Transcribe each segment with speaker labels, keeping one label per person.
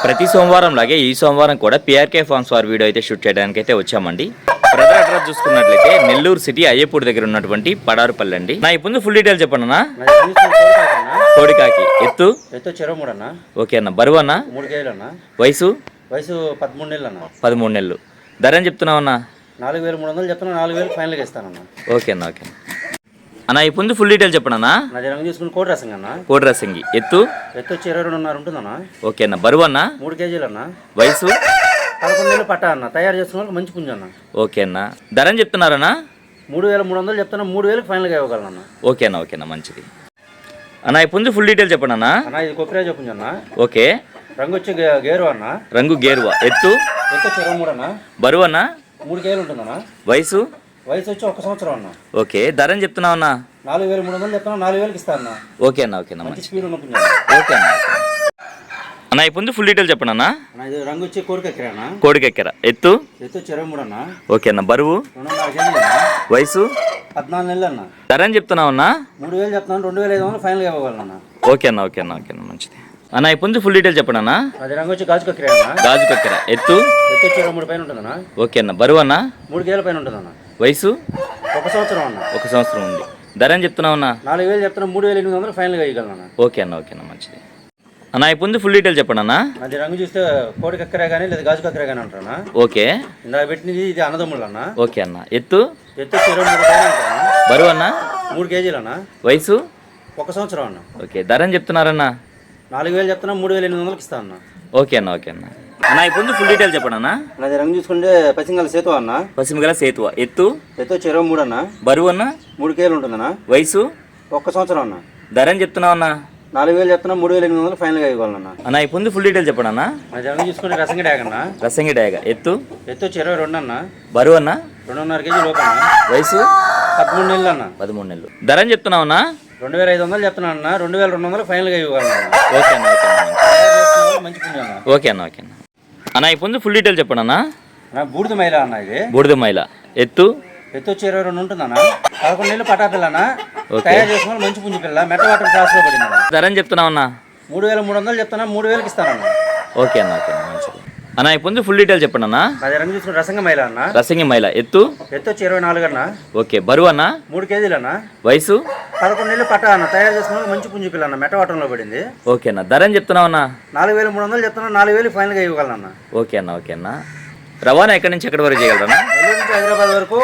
Speaker 1: ప్రతి సోమవారం లాగే ఈ సోమవారం కూడా పిఆర్కే ఫార్మ్స్ వారి వీడియో అయితే షూట్ చేయడానికి అయితే వచ్చామండి. బ్రదర్ అడ్రస్ చూసుకున్నట్లయితే నెల్లూరు సిటీ అయ్యపూడి దగ్గర ఉన్నటువంటి పడారుపల్లి అండి. నా ఇప్పుడు ఫుల్ డీటెయిల్ చెప్పండి అన్న. కోడికాకి ఎత్తు
Speaker 2: చెరమూడన్నా.
Speaker 1: ఓకే అన్న. బరువు అన్న
Speaker 2: 3 కేజీలు అన్న.
Speaker 1: వయసు
Speaker 2: 13 నెలలు అన్న.
Speaker 1: 13 నెలలు. ధర అని చెప్తున్నావన్నా?
Speaker 2: 4300 చెప్తున్నా. 4000 ఫైనల్గా ఇస్తానన్నా.
Speaker 1: ఓకే అన్న. ఓకే అన్న. ఇప్పుడు ఫుల్ డీటెయిల్ చెప్పండి అన్న.
Speaker 2: నాది రంగు తీసుకుని కోడి రసంగి అన్న.
Speaker 1: కోడి రసంగి ఎత్తు
Speaker 2: 22.5 ఉంటుందన్న.
Speaker 1: ఓకే అన్న. బరువు అన్న
Speaker 2: 3 కేజీలు అన్న.
Speaker 1: వయసు
Speaker 2: 11 నెలలు పట్టా అన్న. తయారు చేసుకున్న మంచి పుంజు అన్న.
Speaker 1: ఓకే అన్న. ధర అని చెప్తున్నారన్నా?
Speaker 2: 3300 చెప్తున్నా. 3000 ఫైనల్గా ఇవ్వగలనన్న.
Speaker 1: ఓకే అన్న. ఓకే అన్న. మంచిది అన్న. ఇప్పుడు ఫుల్ డీటెయిల్ చెప్పండి అన్న.
Speaker 2: ఇది కొక్కిరాజు పుంజు అన్న.
Speaker 1: ఓకే.
Speaker 2: రంగు వచ్చి గేరు అన్న.
Speaker 1: రంగు గేరువా. ఎత్తు
Speaker 2: 23 అన్న.
Speaker 1: బరువు అన్న
Speaker 2: 3 కేజీలు ఉంటుందన్న.
Speaker 1: వయసు
Speaker 2: వచ్చి 1 సంవత్సరం అన్న.
Speaker 1: ఓకే. ధర అని చెప్తున్నావు అన్న?
Speaker 2: 4300 చెప్తున్నా. 4000 ఇస్తా అన్న.
Speaker 1: ఓకే అన్న. ఓకే అన్న.
Speaker 2: మంచి స్పీడ్ ఉన్న పుంజు.
Speaker 1: ఓకే అన్న. అన్న ఇప్పుడు ఫుల్ డీటెయిల్ చెప్పండి అన్న.
Speaker 2: ఇది రంగు వచ్చి కోడికెక్కర అన్న.
Speaker 1: కోడికెక్కర ఎత్తు
Speaker 2: 23 అన్న.
Speaker 1: ఓకే అన్న. బరువు
Speaker 2: 2.5 కేజీలు అన్న.
Speaker 1: వయసు
Speaker 2: 14 నెలలు అన్న.
Speaker 1: ధర అని చెప్తున్నావు అన్న?
Speaker 2: 3000 చెప్తున్నాను. 2500 ఫైనల్గా ఇవ్వగలనన్న.
Speaker 1: ఓకే అన్న. ఓకే అన్న. ఓకే అన్న. మంచిది అన్న. ఇప్పుడు ఫుల్ డీటెయిల్ చెప్పండి అన్న.
Speaker 2: అది రంగు వచ్చి గాజు కక్కిర అన్న.
Speaker 1: గాజు కక్కెర ఎత్తు
Speaker 2: 23 పైన ఉంటుందన్న.
Speaker 1: ఓకే అన్న. బరువు అన్న
Speaker 2: 3 కేజీల పైన ఉంటుందన్న.
Speaker 1: వయసు
Speaker 2: 1 సంవత్సరం అన్న.
Speaker 1: 1 సంవత్సరం ఉంది. ధర అని చెప్తున్నావు అన్న?
Speaker 2: 4000 చెప్తున్నా. 3800 ఫైనల్గా ఇవ్వగలనన్న.
Speaker 1: ఓకే అన్న. ఓకే అన్న. మంచిది అన్న. ఇప్పుడు ఫుల్ డీటెయిల్ చెప్పండి అన్న.
Speaker 2: అది రంగు చూస్తే కోడి కక్కరే కానీ లేదా గాజు కక్కరే కానీ అంటారా?
Speaker 1: ఓకే.
Speaker 2: ఇందా పెట్టినది ఇది అన్నదమ్ములు అన్న.
Speaker 1: ఓకే అన్న. ఎత్తు
Speaker 2: 23 పైన ఉంటారన్న.
Speaker 1: బరువు అన్న
Speaker 2: 3 కేజీలు అన్న.
Speaker 1: వయసు
Speaker 2: 1 సంవత్సరం అన్న.
Speaker 1: ఓకే. ధర అని చెప్తున్నారన్న?
Speaker 2: 4000 చెప్తున్నా. 3800 ఇస్తా అన్న.
Speaker 1: ఓకే అన్న. ఓకే అన్న. అన్న ఇప్పుడు ఫుల్ డీటెయిల్ చెప్పండి అన్న.
Speaker 2: అది రంగు చూసుకుంటే పసింగల సేతు అన్న.
Speaker 1: పశ్చిమగల సేతువ ఎత్తు
Speaker 2: 23 అన్న.
Speaker 1: బరువు అన్న
Speaker 2: 3 కేజీలు ఉంటుందన్న.
Speaker 1: వయసు
Speaker 2: 1 సంవత్సరం అన్న.
Speaker 1: ధర అని చెప్తున్నావు అన్న?
Speaker 2: 4000 చెప్తున్నా. 3800 ఫైనల్గా ఇవ్వాలన్న.
Speaker 1: అన్న ఇప్పుడు ఫుల్ డీటెయిల్ చెప్పండి అన్న.
Speaker 2: అది రంగు చూసుకుంటే రసంగి డాగ్ అన్న.
Speaker 1: రసంగి డాగ ఎత్తు
Speaker 2: 22 అన్న.
Speaker 1: బరువు అన్న
Speaker 2: 2.5 కేజీ లోపు అన్న.
Speaker 1: వయసు
Speaker 2: 13 నెలలు అన్న.
Speaker 1: 13 నెలలు. ధర అని చెప్తున్నావు అన్న?
Speaker 2: 2500 చెప్తున్నాను అన్న. 2200 ఫైనల్గా ఇవ్వగలనన్న.
Speaker 1: ఓకే అన్న. ఓకే అన్న.
Speaker 2: మంచి పుంజు అన్న.
Speaker 1: ఓకే అన్న. ఓకే అన్న. అన్న ఇప్పుడు ఫుల్ డీటెయిల్ చెప్పండి అన్న.
Speaker 2: బూడిద మైల అన్న. ఇది
Speaker 1: బూడిద మైల ఎత్తు
Speaker 2: 22 ఉంటుందన్న. 11 నెలలు పటా పిల్ల అన్న. తయారు చేసుకుని మంచి పుంజు పిల్ల. మెట్ట వాటర్ క్లాస్ లో పడింది.
Speaker 1: ధర అని చెప్తున్నావు అన్న?
Speaker 2: 3300 చెప్తున్నా. 3000 ఇస్తానన్న.
Speaker 1: ఓకే అన్న. ఓకే అన్న. మంచిది అన్న. ఇప్పుడు ఫుల్ డీటెయిల్ చెప్పండి అన్న.
Speaker 2: అది రంగు చూసుకుని రసంగ మైల అన్న.
Speaker 1: రసంగి మైల ఎత్తు
Speaker 2: 24 అన్న.
Speaker 1: ఓకే. బరువు అన్న
Speaker 2: 3 కేజీలు అన్న.
Speaker 1: వయసు
Speaker 2: 11 నెలలు పటా అన్న. తయారు చేసుకుని మంచి పుంజు పిల్ల అన్న. మెట్ట వాటంలో పడింది.
Speaker 1: ఓకే అన్న. ధర అని చెప్తున్నావు అన్న?
Speaker 2: 4300 చెప్తున్నా. 4000 ఫైనల్గా ఇవ్వగలనన్న.
Speaker 1: ఓకే అన్న. ఓకే అన్న. రవాణా ఎక్కడి నుంచి ఎక్కడి వరకు చేయగలరా?
Speaker 2: నెల్లూరు నుంచి హైదరాబాద్ వరకు,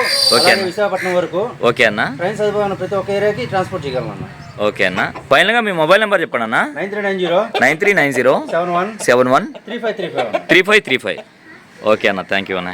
Speaker 2: విశాఖపట్నం వరకు.
Speaker 1: ఓకే అన్న.
Speaker 2: ట్రైన్ సదుపాయం ప్రతి ఒక్క ఏరియాకి ట్రాన్స్పోర్ట్ చేయగలనన్న.
Speaker 1: ఓకే అన్న. ఫైనల్ గా మీ మొబైల్ నెంబర్ చెప్పండి అన్న.
Speaker 2: 9390
Speaker 1: 7390
Speaker 2: 71
Speaker 1: 71
Speaker 2: 3535.
Speaker 1: 3535. ఓకే అన్న. థ్యాంక్ యూ అన్న.